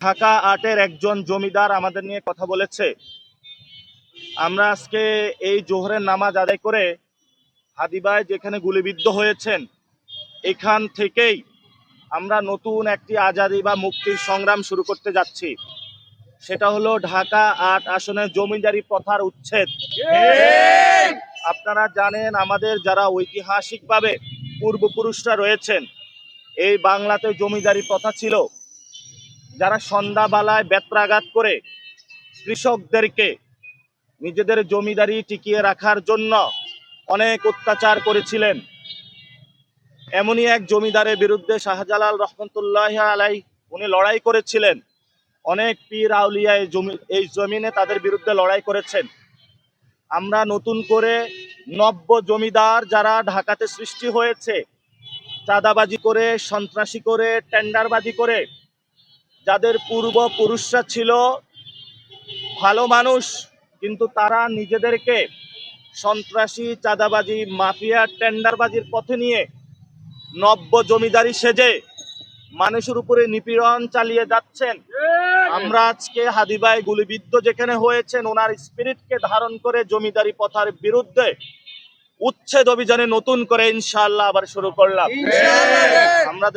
ঢাকা আটের একজন জমিদার আমাদের নিয়ে কথা বলেছে। আমরা আজকে এই জোহরের নামাজ আদায় করে হাদি ভাই যেখানে গুলিবিদ্ধ হয়েছেন এখান থেকেই আমরা নতুন একটি আজাদি বা মুক্তির সংগ্রাম শুরু করতে যাচ্ছি। সেটা হলো ঢাকা ৮ আসনের জমিদারি প্রথার উচ্ছেদ। আপনারা জানেন আমাদের যারা ঐতিহাসিকভাবে পূর্বপুরুষরা রয়েছেন, এই বাংলাতে জমিদারি প্রথা ছিল। যারা সন্ধ্যাবেলায় বেত্রাঘাত করে কৃষকদেরকে নিজেদের জমিদারি টিকিয়ে রাখার জন্য অনেক অত্যাচার করেছিলেন। এমনই এক জমিদারের বিরুদ্ধে শাহজালাল রহমতুল্লাহ আলাই উনি লড়াই করেছিলেন। অনেক পীর আউলিয়া এই জমিনে তাদের বিরুদ্ধে লড়াই করেছেন। আমরা নতুন করে নব্য জমিদার যারা ঢাকাতে সৃষ্টি হয়েছে, চাঁদাবাজি করে, সন্ত্রাসী করে, টেন্ডারবাজি করে, যাদের পূর্বপুরুষরা ছিল ভালো মানুষ কিন্তু তারা নিজেদেরকে সন্ত্রাসী, চাঁদাবাজি, মাফিয়া, টেন্ডারবাজির পথে নিয়ে নব্য জমিদারি সেজে মানুষের উপরে নিপীড়ন চালিয়ে যাচ্ছেন। আমরা আজকে হাদি ভাই গুলিবিদ্ধ যেখানে হয়েছেন ওনার স্পিরিটকে ধারণ করে জমিদারি প্রথার বিরুদ্ধে উচ্ছেদ অভিযানে নতুন করে ইনশাআল্লাহ আবার শুরু করলাম। আমরা